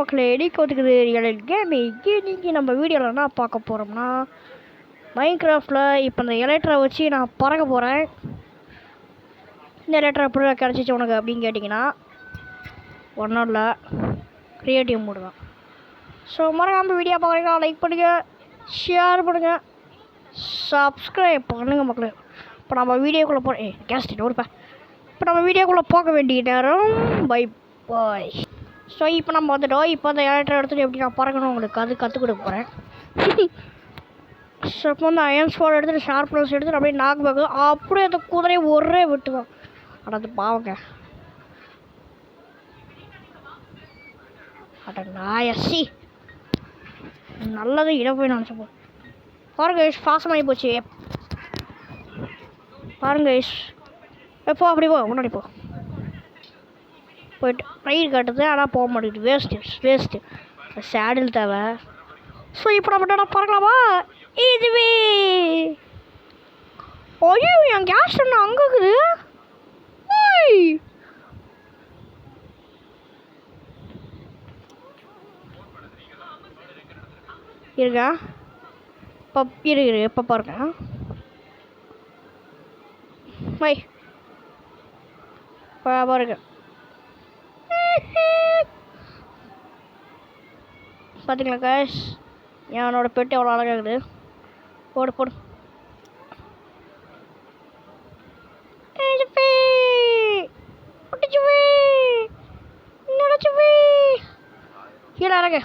மக்களே, இன்னைக்கு வந்துக்குது real gaming. இன்னைக்கு நம்ம வீடியோவில் என்ன பார்க்க போகிறோம்னா, மைன்கிராஃப்டில் இப்போ இந்த எலக்ட்ரை வச்சு நான் பறக்க போகிறேன். இந்த எலக்ட்ரை எப்படி கிடச்சிச்சு உனக்கு அப்படின்னு கேட்டிங்கன்னா, ஒன்றும் இல்லை, க்ரியேட்டிவ் மூடு தான். ஸோ மறக்காமல் வீடியோ பார்க்குறீங்களா, லைக் பண்ணுங்கள், ஷேர் பண்ணுங்கள், சப்ஸ்கிரைப் பண்ணுங்கள் மக்களே. இப்போ நம்ம வீடியோக்குள்ளே கேஸ்ட் ஒருப்பேன். இப்போ நம்ம வீடியோக்குள்ளே போக வேண்டிய நேரம். Bye bye. ஸோ இப்போ நம்ம வந்துட்டோம். இப்போ அந்த எலக்ட்ரை எடுத்துகிட்டு எப்படி நான் பறக்கணும் உங்களுக்கு அது கற்றுக் கொடுக்க போகிறேன். ஸோ இப்போ வந்து அயன் ஸ்பாட் எடுத்துகிட்டு ஷார்ப்னஸ் எடுத்துகிட்டு அப்படியே நாக்கு பார்க்க அப்படியே அந்த குதிரையை ஒரே விட்டுதான். ஆனால் அது பாவங்க, அட நாயசி நல்லது இடம் போய் நினச்சப்போ பாருங்க பாசமாகி போச்சு. பாருங்க எப்போ அப்படி போ முன்னாடி போ போய்ட்டு ரைடு காட்டுது, ஆனால் போக மாட்டேங்குது. வேஸ்ட்டு சேடில் தேவை. ஸோ இப்போ நம்ம பறக்கலாமா? இதுவே ஐயோ என் கேஸ் என்ன அங்கே இருக்குது. இருக்கா இப்போ இரு எப்போ பாருங்க பை பாருங்க. பார்த்தீங்களா காய்ஸ், என்னோட பெட்டு எவ்வளோ அழகாக இருக்குது. போடு போடு கீழே இறங்க.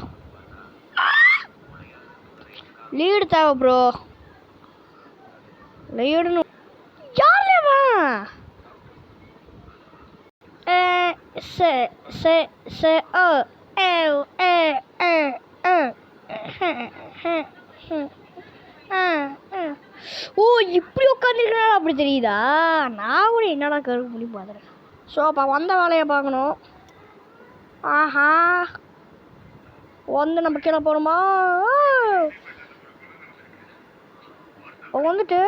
லீடு தேவை ப்ரோ, லீடுன்னு யாருமா ஓ இப்படி உட்காந்துருக்கனால அப்படி தெரியுதா? நான் கூட என்னடா கருப்பு பண்ணி பார்த்துறேன். ஸோ அப்போ வந்த வேலையை பார்க்கணும். ஆஹா வந்து நம்ம கீழே போகிறோமா? வந்துட்டு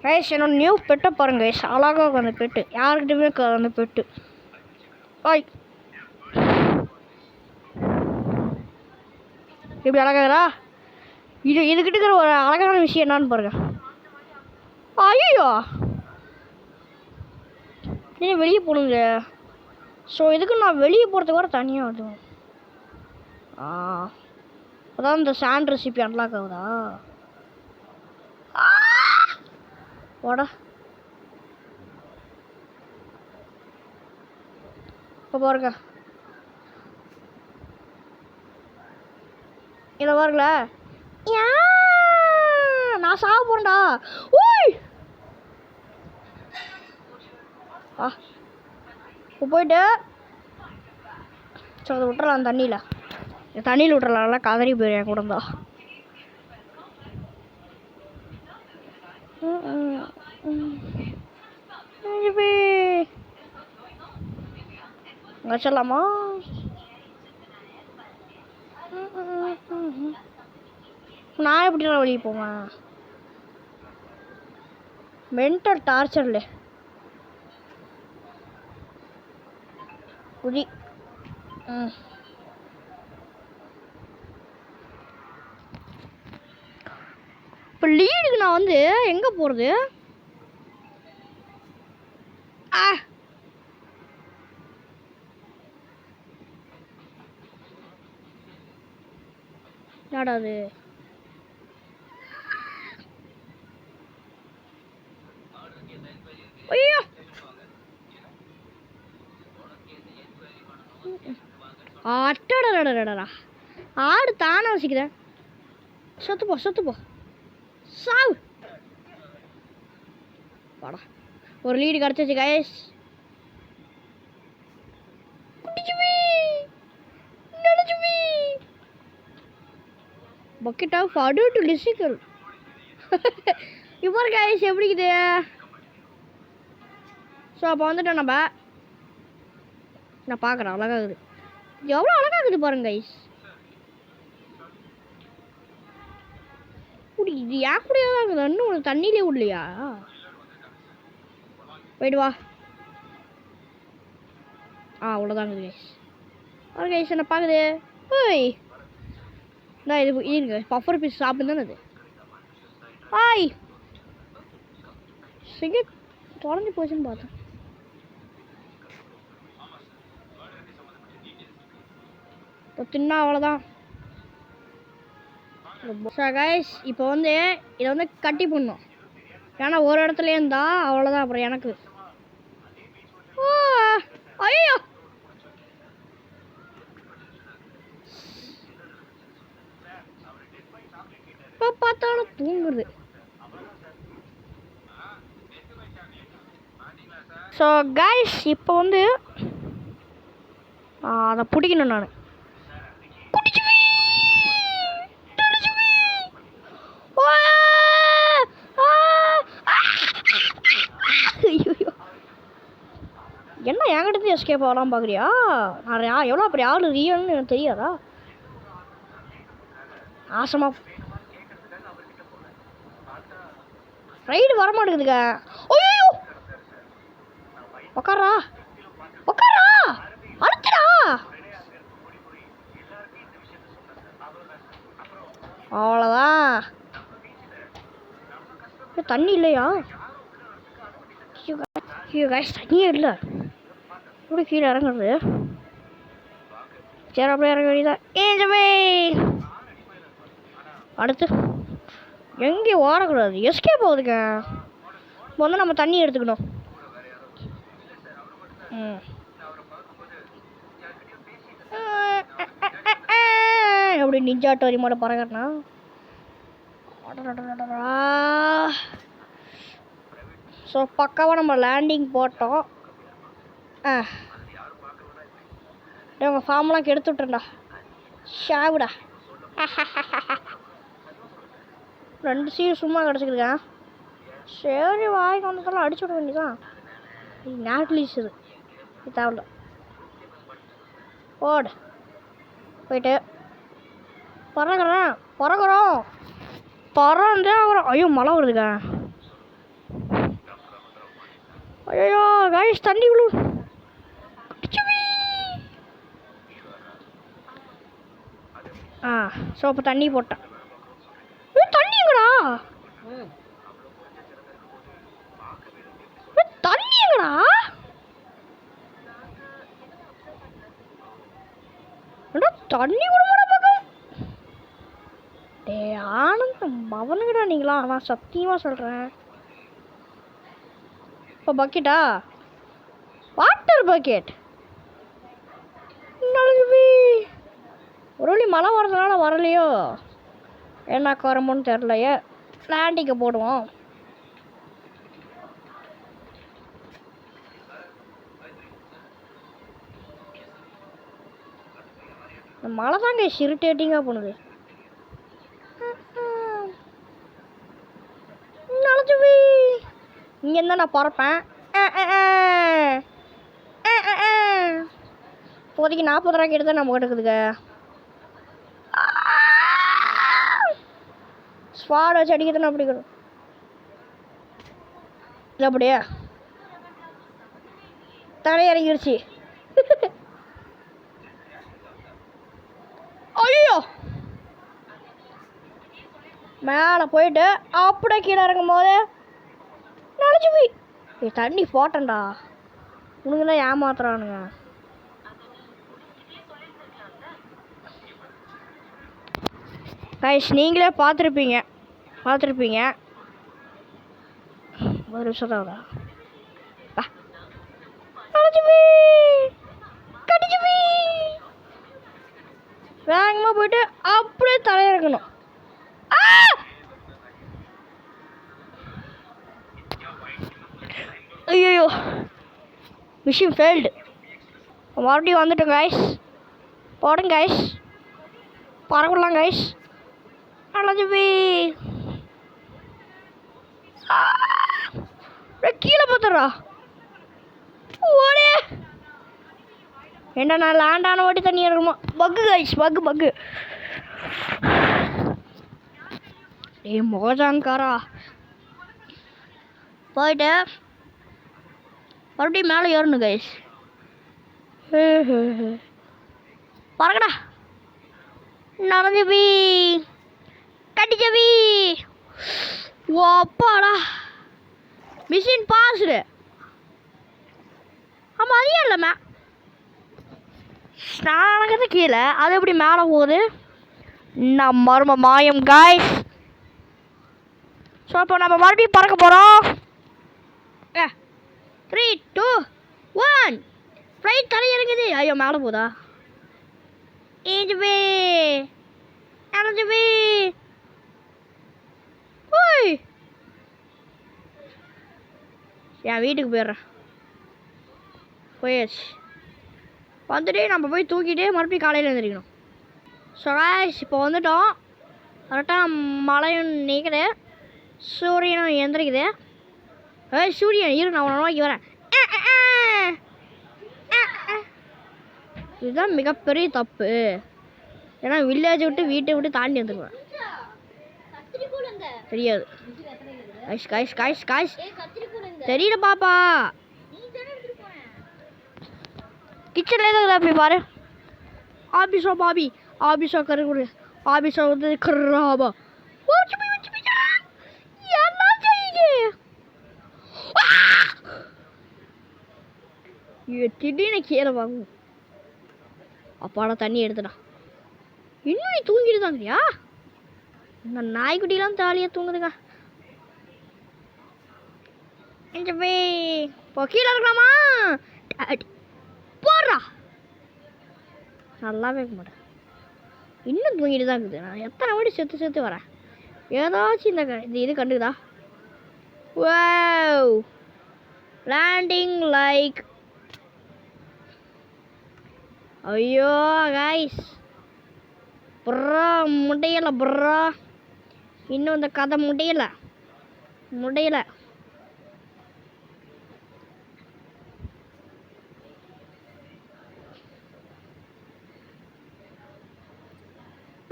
கைஸ் என்னோட நியூ பெட்டை பாருங்க கைஸ், அழகாக அந்த பெட்டு யாருக்கிட்டையுமே இருக்காது அந்த பெட்டு. ஆய் இப்படி அழகாகிறா. இதுக்கிட்ட இருக்கிற ஒரு அழகான விஷயம் என்னான்னு பாருங்க. ஐயோ நீ வெளியே போகணுங்க. ஸோ இதுக்கு நான் வெளியே போகிறதுக்கு வர தனியாக வருவேன். அதான் இந்த சாண்ட் ரெசிபி அன்லாக் ஆகுதா? வாடா இப்போ பாருங்க, இதை பாருங்கள, நான் சாக போறேன்டா. ஓய் இப்போ போயிட்டு ஸோ அதை விட்டுறலாம், தண்ணியில் விட்டுறலாம்ல, கதறி போயிடுறேன் கூட தான். வச்சிடலாமா? நான் எப்படி வெளியே போவேன்? மென்டல் டார்ச்சர்ல குதி. இப்போ லீடுக்கு நான் வந்து எங்கே போகிறது? நாடாது ஐயோ அட்டடா ஆடு தானே வசிக்கிறேன். சொத்து போ சாவு. வாடா ஒரு லீடு கிடச்சிச்சு கைஸ். பக்கெட் ஆஃப் அடு டு லிசிக்கல். இப்போ கைஸ் எப்படி இருக்குது? ஸோ அப்போ வந்துட்டு நான் பார்க்குறேன், அழகாக இருக்குது. எவ்வளோ அழகாக இருக்குது பாருங்க கைஸ். இது ஏன் கூடயா தான் இருக்குது, இன்னும் தண்ணியிலே விடலையா? போயிட்டு வா. அவ்வளோதாங்க கைஸ். கைஸ் என்ன பார்க்குது? ஓய் நான் இது இருங்க பஃபர் பீஸ் சாப்பிட்டு தானே அது ஹாய் சிங்க தொலைஞ்சு போச்சுன்னு பார்த்தேன் தின்னா அவ்வளோதான் கைஸ் இப்போ வந்து இதை வந்து கட்டி போடணும் ஏன்னா ஒரு இடத்துல இருந்தா அவ்வளோதான் அப்புறம் எனக்கு ஐயோ இப்போ பார்த்தாலும் தூங்குது ஸோ கைஸ் இப்போ வந்து அதை பிடிக்கணும் நான் என்ன என்கிட்ட எஸ்கேப் ஆகலாம் பார்க்குறியா நான் எவ்வளோ அப்படி ஆள் ரியல்னு எனக்கு தெரியாதா ஆசமா ரைடு வர மாட்டேங்குதுங்க ஐயோ உக்காரா உக்காரா அடுத்துடா அவ்வளோதான் தண்ணி இல்லையா ஐயோ காய்ஸ் தண்ணியே இல்லை இப்படி கீழே இறங்குறது சரி அப்படியே இறங்க வேண்டியதான் அடுத்து எங்கேயும் ஓடக்கூடாது எஸ்கேப் போகுதுங்க இப்போ வந்து நம்ம தண்ணி எடுத்துக்கணும் எப்படி நிஞ்சாட்டு வரி மாட்ட பறக்கிறனா ஸோ பக்காவாக நம்ம லேண்டிங் போட்டோம் உங்கள் ஃபார்ம்லாம் கெடுத்து விட்டுருண்டா ஷாவுடா 2 சீர் சும்மா கிடச்சிக்குதுங்க சரி வாய்க்கு வந்ததெல்லாம் அடிச்சு விட வேண்டியதான் நேட்லீஸ் இது தேவையில்ல ஓடு போயிட்டு பறக்கிறோம் பறந்தே ஆகிறோம் ஐயோ மழை வருதுங்க ஐயோ காய்ஸ் தண்ணி விழு ஸோ இப்போ தண்ணி போட்டேன் தண்ணிங்கடா தண்ணிங்கடா தண்ணி கூட பக்கம் டே ஆனந்தம் அவனுங்கடா நீங்களா நான் சத்தியமாக சொல்கிறேன் இப்போ பக்கெட்டா வாட்டர் பக்கெட் ஒரு வழி மழை வரதுனால வரலையோ என்ன குறமுன்னு தெரிலையே லேண்டிங்கை போடுவோம் மழை தாங்க இரிட்டேட்டிங்காக பண்ணுது நலச்சுவி இங்கே இருந்தால் நான் பறப்பேன் இப்போதைக்கு 40 ராக்கெட் தான் நம்ம கிடக்குதுங்க ஸ்வாட் வச்சு அடிக்கிறதுனா பிடிக்கணும் இல்லை அப்படியே தலை இறங்கிடுச்சு ஐயோ மேலே போயிட்டு அப்படியே கீழே இறங்கும் போது நினச்சி போய் தண்ணி போட்டேன்டா உனக்குலாம் ஏமாத்துறானுங்க கைஸ் நீங்களே பார்த்துருப்பீங்க ஒரு நிமிஷம் தான் வேகமாக போயிட்டு அப்படியே தலையிறக்கணும் ஐயோ மிஷின் ஃபெயில்டு மறுபடியும் வந்துட்டோம் கைஸ் போடுங்க கைஸ் பறக்கலாம் கைஸ் அழகுவே கீழே பார்த்துடுறா ஓடே ஏண்டா நான் லேண்ட் ஆன வாட்டி தண்ணி இருக்குமா பக்கு கைஸ் பக்கு மோஜாங்காரா போயிட்டு மறுபடியும் மேலே ஏறணும் கைஸ் பறக்கடா நனைஞ்சவி கட்டிச்சவி அப்பாடா மிஷின் பாஸ்டு. ஆமாம் அது ஏன் இல்லைம்மா நான் நடக்கிறது கீழே அது எப்படி மேலே போகுது? நான் மர்ம மாயம் காய்ஸ். ஸோ இப்போ நம்ம மறுபடியும் பறக்க போகிறோம். 3 2 1 ஃப்ளைட் தலை இறங்குது. ஐயோ மேலே போதா? ஏஞ்சுவே அரைஞ்சுவே ஓய் என் வீட்டுக்கு போயிடுறேன். போயாச்சு. வந்துட்டு நம்ம போய் தூக்கிட்டு மறுபடியும் காலையில் எழுந்திரிக்கணும். ஸோ காய்ஸ் இப்போ வந்துட்டோம். கரெக்டாக மழையும் நீக்குது, சூரியனும் எந்திரிக்குது. சூரியன் இரு நான் உன்னை நோக்கி வரேன். இதுதான் மிகப்பெரிய தப்பு. ஏன்னா வில்லேஜை விட்டு வீட்டை விட்டு தாண்டி வந்துடுவேன். தெரியாது காய்ஸ் காய்ஸ் காய்ஸ் காய்ஸ் தெரியல பாப்பா. கிச்சன்லேயே தான் போய் பாரு. ஆபிஷோ பாபி ஆபிஷோ கரு ஆபிஷோ வந்து கர்ராபா திடீர்னு கீழே வாங்கும். அப்பாடா தண்ணி எடுத்துடா. இன்னும் நீ தூங்கிட்டு தாங்கயா? இந்த நாய்க்குட்டிலாம் ஜாலியாக தூங்குதுங்க. இப்போ கீழே இருக்கலாமா? போடுறா நல்லாவே இருக்க மாட்டேன். இன்னும் தூங்கிட்டு தான் இருக்குது. நான் எத்தனை வாட்டி செத்து வரேன். ஏதாச்சும் இந்த இது கண்டுக்குதா? Wow landing like. ஐயோ கைஸ் ப்ரோ முடியலை ப்ரோ. இன்னும் இந்த கதை முடியலை.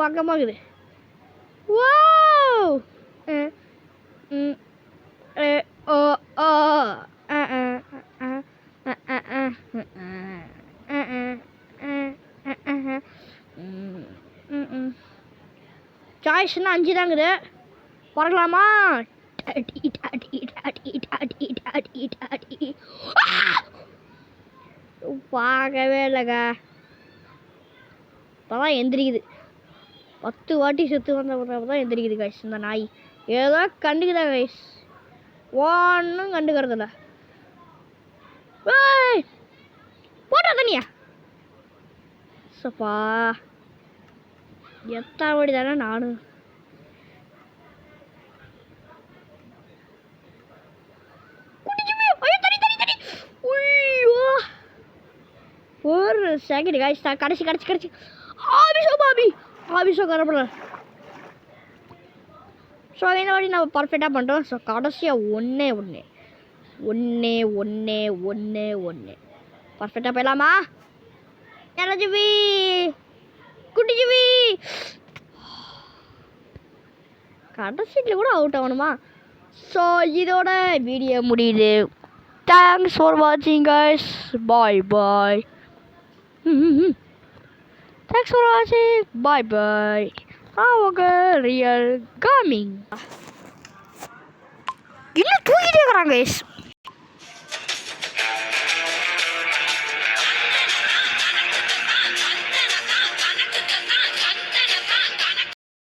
பக்கமாகுது. வாவ் சாய்ஸ்னா 5 தாங்குது. பறக்கலாமா? பார்க்கவே இல்லைங்க. இப்போதான் எந்திரிக்குது. 10 வாட்டி செத்து வந்த தான் எந்திரிக்குது கைஸ். இந்த நாய் ஏதோ கண்டுக்குதா கைஸ்? ஒன்றும் கண்டுக்கிறதில்ல. போட்டா தனியா சப்பா எத்தனை வாட்டி தானே நானும். ஒரு செகண்ட் கைஸ் கடைசி ஆபிஷோ பாபி ஆபிஷோ கரப்பட. ஸோ இந்த வாட்டி நம்ம பர்ஃபெக்டாக பண்ணுறோம். ஸோ கடைசியாக ஒன்று பர்ஃபெக்டாக போயிடலாமா? எனஜிவி குட்டிஜிவி கடைசியில் கூட அவுட் ஆகணுமா? ஸோ இதோட வீடியோ முடியுது. தேங்க்ஸ் ஃபார் வாட்சிங் கைஸ். பாய் தேங்க்ஸ் ஃபார் வாட்சிங். பாய் அவங்க ரியல் கேமிங். இல்லை தூக்கிட்டே இருக்கிறாங்க கைஸ்.